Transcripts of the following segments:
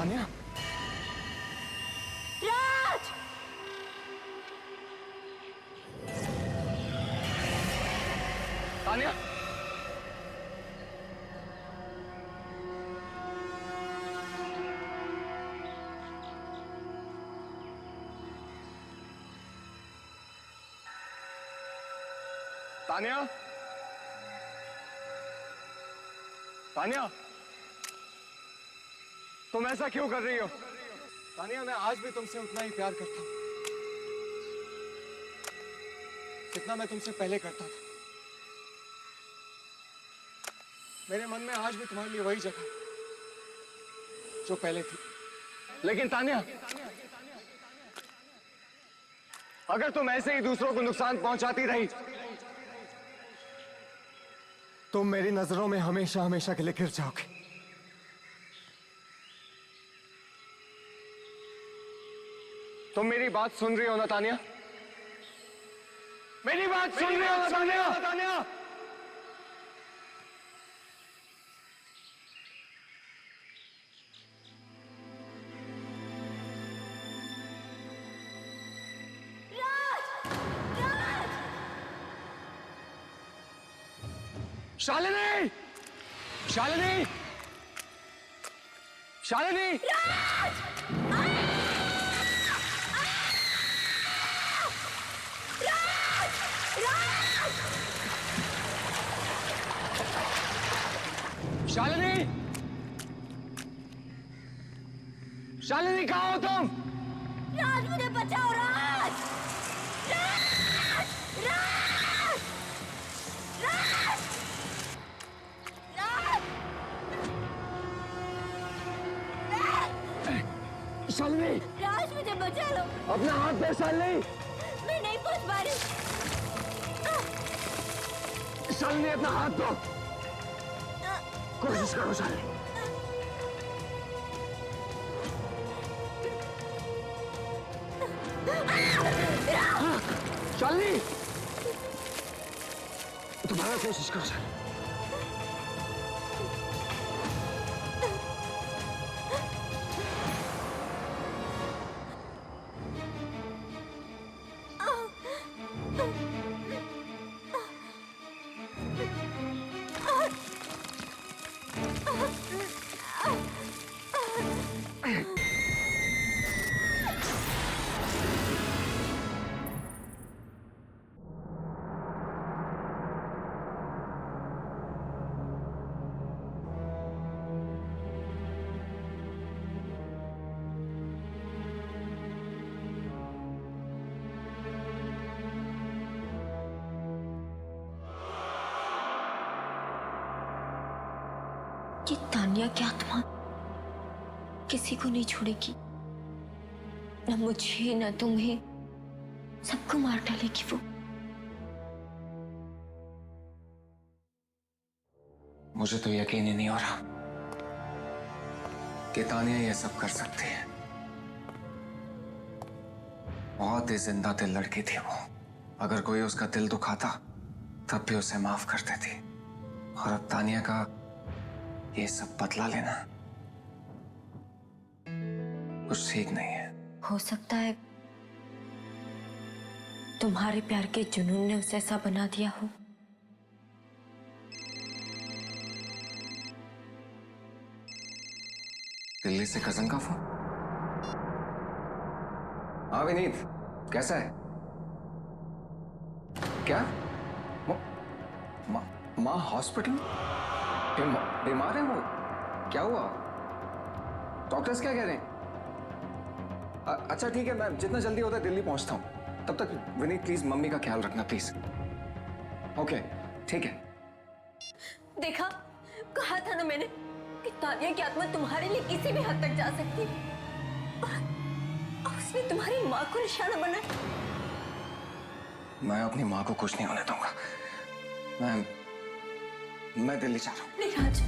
तानिया, राज! तानिया, तानिया, तानिया, तुम ऐसा क्यों कर रही हो? तानिया, मैं आज भी तुमसे उतना ही प्यार करता हूं जितना मैं तुमसे पहले करता था। मेरे मन में आज भी तुम्हारे लिए वही जगह जो पहले थी। लेकिन तानिया, अगर तुम ऐसे ही दूसरों को नुकसान पहुंचाती रही, तुम मेरी नजरों में हमेशा हमेशा के लिए गिर जाओगे। तुम मेरी बात सुन रही हो ना तानिया? मेरी बात सुन रही हो ना तानिया? शालिनी! शालिनी! शालिनी! शालिनी! शालिनी, कहाँ हो तुम? राज, मुझे बचाओ! राज! राज! राज! राज! राज! शालिनी! राज, मुझे बचा लो! अपना हाथ दे शालिनी! मैं नहीं पहुंच पा रही। शालिनी, अपना हाथ दो। कोशिश करो शालिनी। शालिनी, दोबारा कोशिश करो शालिनी। ये तानिया की आत्मा किसी को नहीं छोड़ेगी, न मुझे न तुम्हें, सबको मार डालेगी वो। मुझे तो यकीन ही नहीं हो रहा कि तानिया ये सब कर सकती है। बहुत ही जिंदा दिल लड़की थी वो। अगर कोई उसका दिल दुखाता तब भी उसे माफ कर देती। और अब तानिया का ये सब बदला लेना कुछ ठीक नहीं है। हो सकता है तुम्हारे प्यार के जुनून ने उसे ऐसा बना दिया हो। दिल्ली से कजन का फोन। हाँ विनीत, कैसा है? क्या माँ हॉस्पिटल बीमार है वो? क्या हुआ? डॉक्टर्स क्या कह रहे हैं? अच्छा ठीक है, मैं जितना जल्दी होता है दिल्ली पहुंचता हूं। तब तक विनीत प्लीज मम्मी का ख्याल रखना प्लीज। ओके ठीक है। देखा, कहा था ना मैंने कि तानिया की आत्मा तुम्हारे लिए किसी भी हद तक जा सकती है। और उसने तुम्हारी माँ को निशाना बनाया। मैं अपनी माँ को कुछ नहीं होने दूंगा। मैं दिल्ली जा रहा हूँ। नहीं राज,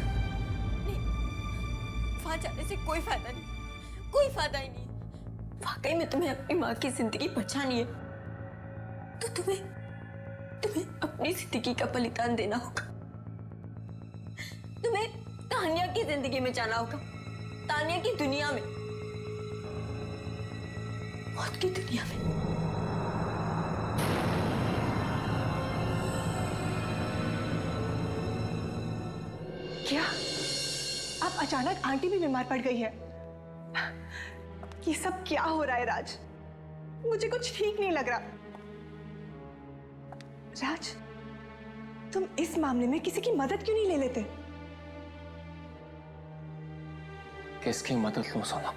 नहीं, वहां जाने से कोई फायदा नहीं, कोई फायदा ही नहीं। वाकई में तुम्हें अपनी माँ की जिंदगी बचानी है तो तुम्हें अपनी जिंदगी का बलिदान देना होगा। तुम्हें तानिया की जिंदगी में जाना होगा। तानिया की दुनिया में, मौत की दुनिया में। क्या अब अचानक आंटी भी बीमार पड़ गई है? ये सब क्या हो रहा है राज? मुझे कुछ ठीक नहीं लग रहा। राज, तुम इस मामले में किसी की मदद क्यों नहीं ले लेते? किसकी मदद लूं सोनम?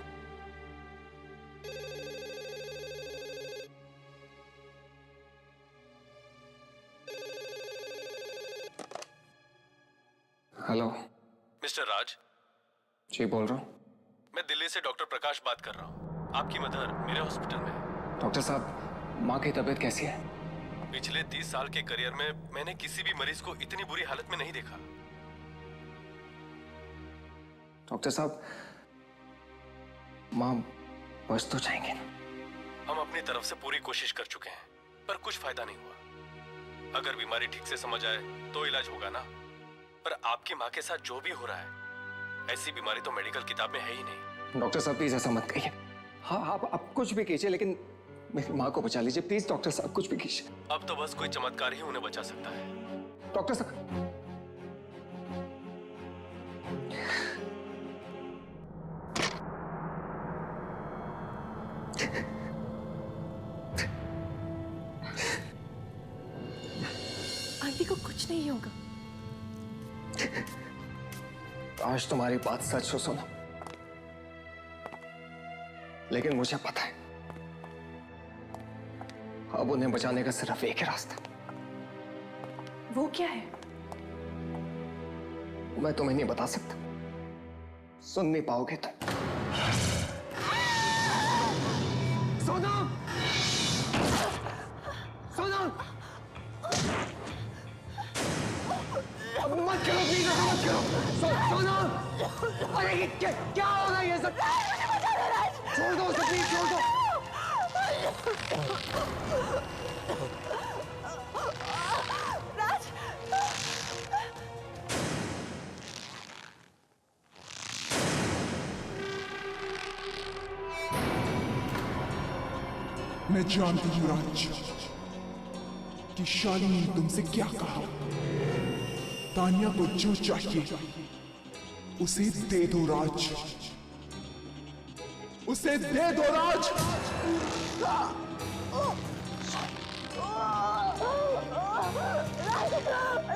हेलो। मिस्टर राज। जी बोल रहा हूँ। मैं दिल्ली से डॉक्टर प्रकाश बात कर रहा हूँ। आपकी मदर मेरे हॉस्पिटल में है। डॉक्टर साहब, माँ की तबीयत कैसी है? पिछले 30 साल के करियर में मैंने किसी भी मरीज को इतनी बुरी हालत में नहीं देखा। डॉक्टर साहब, माँ बच तो जाएंगे ना? हम अपनी तरफ से पूरी कोशिश कर चुके हैं, पर कुछ फायदा नहीं हुआ। अगर बीमारी ठीक से समझ आए तो इलाज होगा ना। पर आपकी माँ के साथ जो भी हो रहा है, ऐसी बीमारी तो मेडिकल किताब में है ही नहीं। डॉक्टर साहब प्लीज ऐसा मत कहिए। हाँ, आप कुछ भी कीजिए, लेकिन मेरी माँ को बचा लीजिए प्लीज। डॉक्टर साहब कुछ भी कीजिए। अब तो बस कोई चमत्कार ही उन्हें बचा सकता है। डॉक्टर साहब, आंटी को कुछ नहीं होगा। आज तुम्हारी बात सच हो सोनम, लेकिन मुझे पता है अब उन्हें बचाने का सिर्फ एक ही रास्ता। वो क्या है? मैं तुम्हें नहीं बता सकता, सुन नहीं पाओगे तुम। सोनम! सोनम! अब मत करो प्लीज, मत करो। सोनम! अरे ये क्या हो रहा है ये सब? छोड़ दो उसे प्लीज, छोड़ दो। मैं जानती हूँ राज कि शालिनी ने तुमसे क्या कहा। तानिया को जो चाहिए उसे दे दो राज, उसे दे दो राज।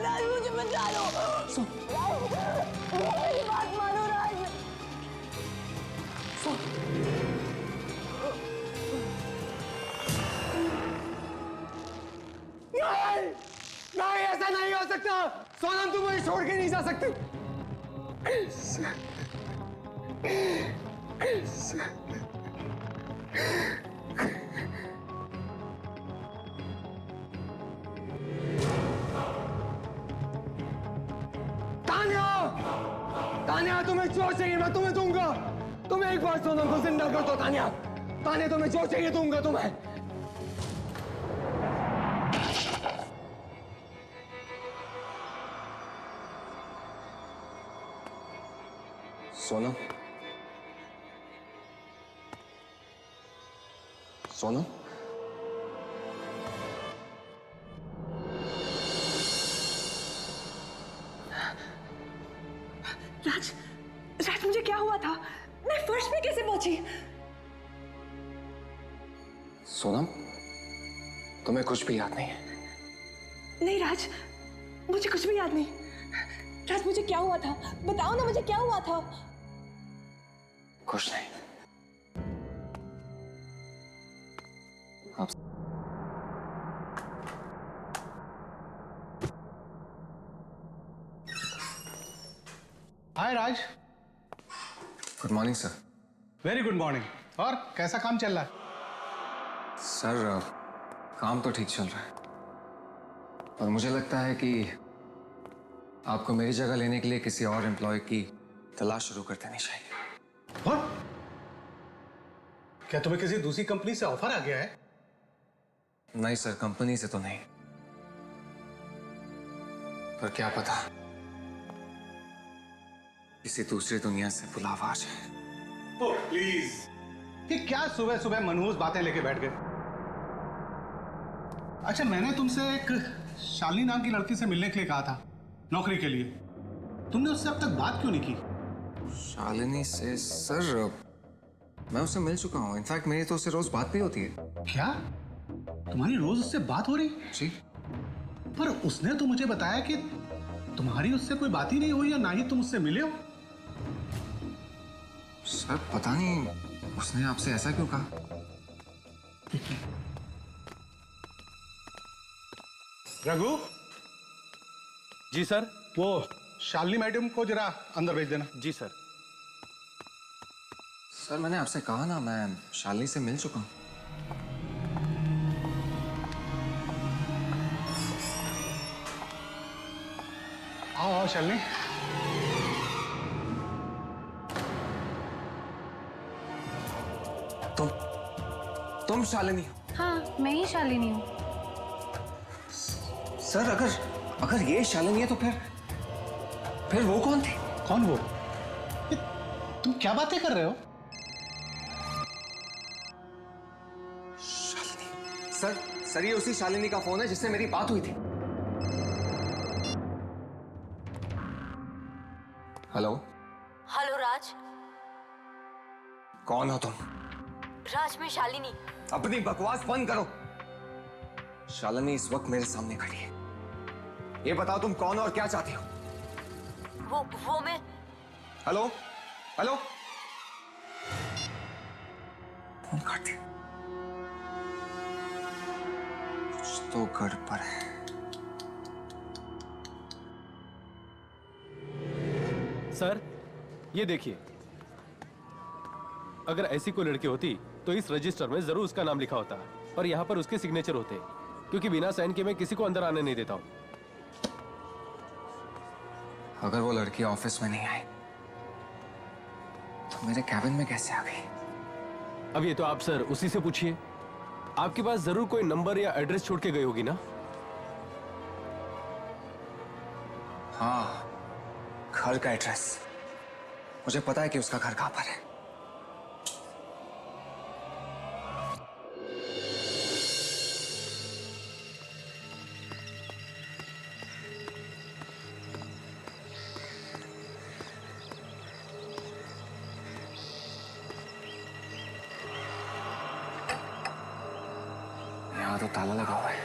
राज मुझे बचा लो। मेरी बात मानो राज। नहीं, नहीं ऐसा नहीं हो सकता। सोनम तुम मुझे छोड़ के नहीं जा सकती। तानिया, तानिया तुम्हें जो चाहिए मैं तुम्हें दूंगा। तुम एक बार सोनम को जिंदा कर दो तानिया। तानिया तुम्हें जो चाहिए दूंगा तुम्हें। सोनम, सोनम, राज, राज मुझे क्या हुआ था? मैं फर्श पे कैसे पहुंची? सोनम, तुम्हें कुछ भी याद नहीं है? नहीं राज, मुझे कुछ भी याद नहीं। राज मुझे क्या हुआ था? बताओ ना मुझे क्या हुआ था? कुछ नहीं। आप hi Raj. Good morning sir. Very good morning. और कैसा काम चल रहा है? सर काम तो ठीक चल रहा है, और मुझे लगता है कि आपको मेरी जगह लेने के लिए किसी और एम्प्लॉय की तलाश शुरू कर देनी चाहिए। What? क्या तुम्हें किसी दूसरी कंपनी से ऑफर आ गया है? नहीं सर, कंपनी से तो नहीं, पर क्या पता किसी दूसरी दुनिया से बुलावा आ जाए। ओह प्लीज, ये क्या सुबह सुबह मनहूस बातें लेके बैठ गए। अच्छा, मैंने तुमसे एक शालिनी नाम की लड़की से मिलने के लिए कहा था, नौकरी के लिए। तुमने उससे अब तक बात क्यों नहीं की? शालिनी से? सर मैं उससे मिल चुका हूँ। इनफैक्ट मेरी तो उससे रोज बात भी होती है। क्या तुम्हारी रोज उससे बात हो रही? जी। पर उसने तो मुझे बताया कि तुम्हारी उससे कोई बात ही नहीं हुई, या ना ही तुम उससे मिले हो। सर पता नहीं उसने आपसे ऐसा क्यों कहा। रघु, जी सर। वो शालिनी मैडम को जरा अंदर भेज देना। जी सर। सर मैंने आपसे कहा ना, मैं शालिनी से मिल चुका हूँ। आओ आओ शालिनी। तुम शालिनी हो? हाँ, मैं ही शालिनी हूँ। सर अगर ये शालिनी है तो फिर वो कौन थी? कौन वो? ये, तुम क्या बातें कर रहे हो? शालिनी। सर ये उसी शालिनी का फोन है जिससे मेरी बात हुई थी। हेलो। हेलो राज। कौन हो तुम? राज, मैं शालिनी। अपनी बकवास बंद करो। शालिनी इस वक्त मेरे सामने खड़ी है। ये बताओ तुम कौन हो और क्या चाहती हो? वो मैं। Hello hello. फोन काट दिया। कुछ तो गड़बड़ है। सर ये देखिए, अगर ऐसी कोई लड़की होती तो इस रजिस्टर में जरूर उसका नाम लिखा होता, पर यहाँ पर उसके सिग्नेचर होते, क्योंकि बिना साइन के मैं किसी को अंदर आने नहीं देता हूँ। अगर वो लड़की ऑफिस में नहीं आई तो मेरे कैबिन में कैसे आ गई? अब ये तो आप सर उसी से पूछिए। आपके पास जरूर कोई नंबर या एड्रेस छोड़ के गई होगी ना? हाँ, घर का एड्रेस। मुझे पता है कि उसका घर कहां पर है। यहां तो ताला लगा हुआ है।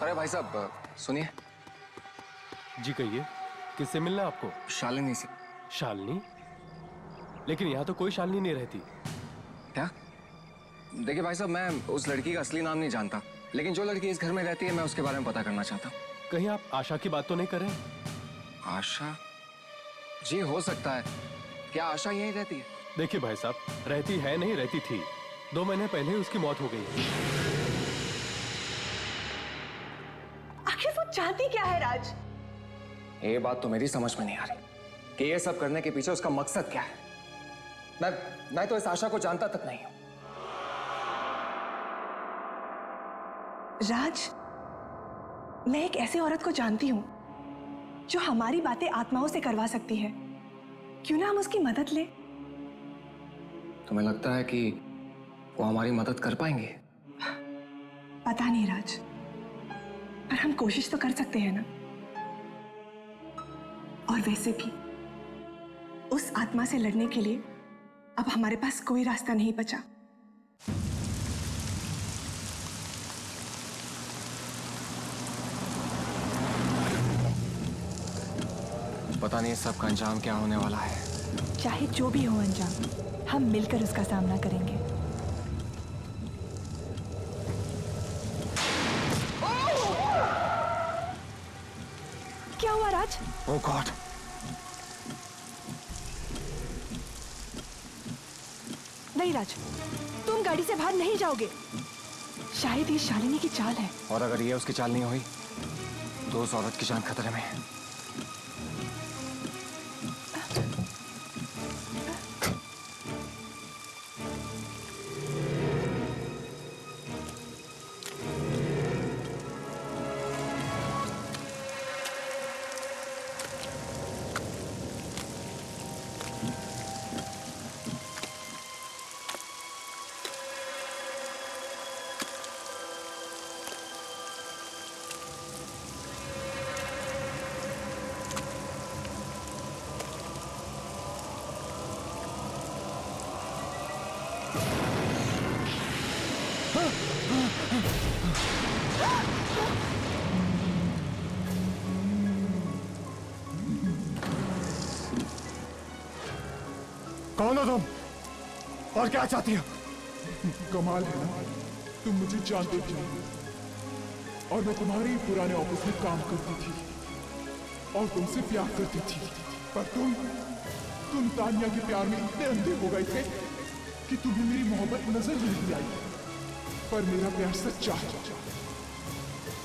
अरे भाई साहब सुनिए। जी कहिए, किससे मिलना है आपको? शालिनी से। शालिनी? लेकिन यहाँ तो कोई शालिनी नहीं रहती। क्या? देखिए भाई साहब, मैं उस लड़की का असली नाम नहीं जानता, लेकिन जो लड़की इस घर में रहती है मैं उसके बारे में पता करना चाहता हूँ। कहीं आप आशा की बात तो नहीं कर रहे? आशा? जी हो सकता है। क्या आशा यहीं रहती है? देखिए भाई साहब, रहती है नहीं, रहती थी। 2 महीने पहले ही उसकी मौत हो गई। आखिर वो चाहती क्या है राज? ये बात तो मेरी समझ में नहीं आ रही कि ये सब करने के पीछे उसका मकसद क्या है। मैं तो इस आशा को जानता तक नहीं हूं। राज, मैं एक ऐसी औरत को जानती हूं जो हमारी बातें आत्माओं से करवा सकती है। क्यों ना हम उसकी मदद लें? तुम्हें लगता है कि वो हमारी मदद कर पाएंगे? पता नहीं राज, पर हम कोशिश तो कर सकते हैं ना। और वैसे भी उस आत्मा से लड़ने के लिए अब हमारे पास कोई रास्ता नहीं बचा। पता नहीं सब का अंजाम क्या होने वाला है। चाहे जो भी हो अंजाम, हम मिलकर उसका सामना करेंगे। क्या हुआ राज? ओह गॉड! नहीं राज, तुम गाड़ी से बाहर नहीं जाओगे। शायद ये शालिनी की चाल है। और अगर ये उसकी चाल नहीं हुई तो उस औरत की जान खतरे में है। कौन हो तुम और क्या चाहती हो? कमाल है ना, तुम मुझे जानते भी नहीं और मैं तुम्हारे ही पुराने ऑफिस में काम करती थी और तुमसे प्यार करती थी, पर तुम तानिया के प्यार में इतने अंधे हो गए थे कि तुम्हें मेरी मोहब्बत नजर ही नहीं आई। पर मेरा प्यार सच्चा है,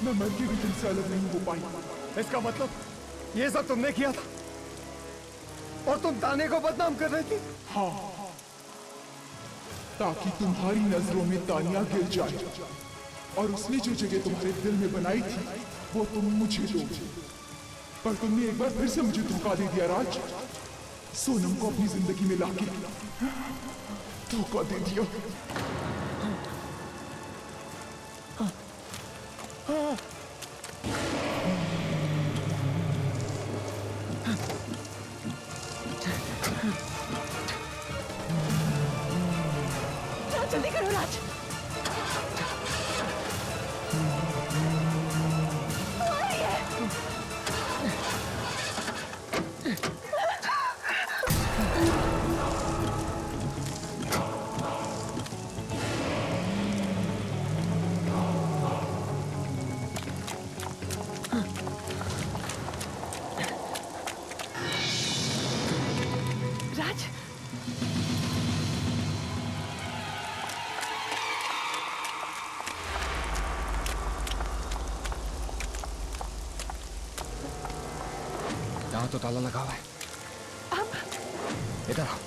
मैं मर के भी तुमसे अलग नहीं हो पाई। इसका मतलब ये सब तुमने किया था और तुम ताने को बदनाम कर रही थी? हाँ, ताकि तुम्हारी नजरों में तानिया गिर जाए और उसने जो जगह तुम्हारे दिल में बनाई थी वो तुम मुझे दो। पर तुमने एक बार फिर से मुझे धोखा दे दिया राज। सोनम को अपनी जिंदगी में लाके धोखा दे दिया। जल्दी करो राज। राज, यहाँ तो ताला लगा हुआ है। अब इधर आओ।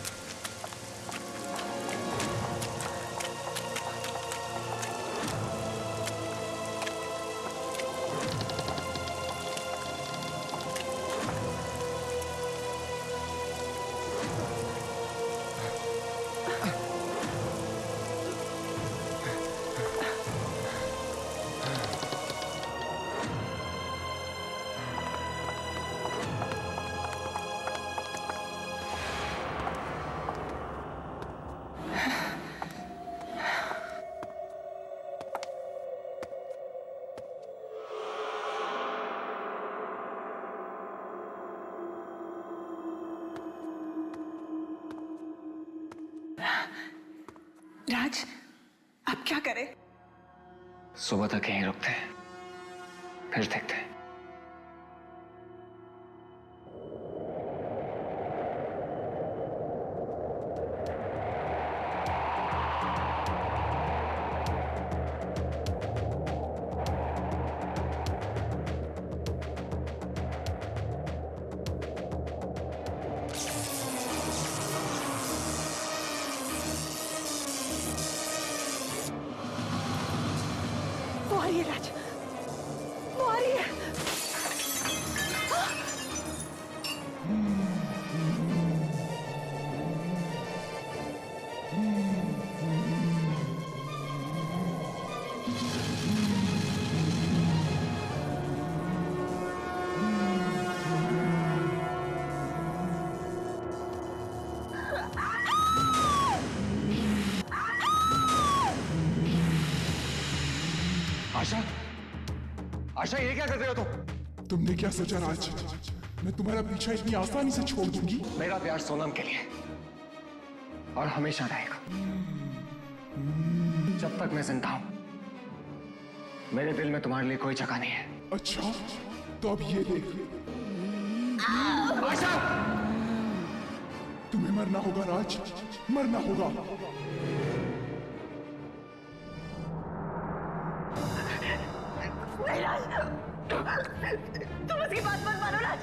राज, अब क्या करें? सुबह तक यहीं रुकते हैं, फिर देखते हैं। वो आ रही है राज, वो आ रही है। आशा, आशा ये क्या कर रहे हो तुम? तुमने क्या सोचा राज, मैं तुम्हारा पीछा इतनी आसानी से छोड़ दूंगी? मेरा प्यार सोनम के लिए और हमेशा रहेगा। जब तक मैं जिंदा हूं, मेरे दिल में तुम्हारे लिए कोई जगह नहीं है। अच्छा, तो अब ये देख, आशा! तुम्हें मरना होगा राज, मरना होगा। नहीं राज, तुम उसकी बात मत मानो राज।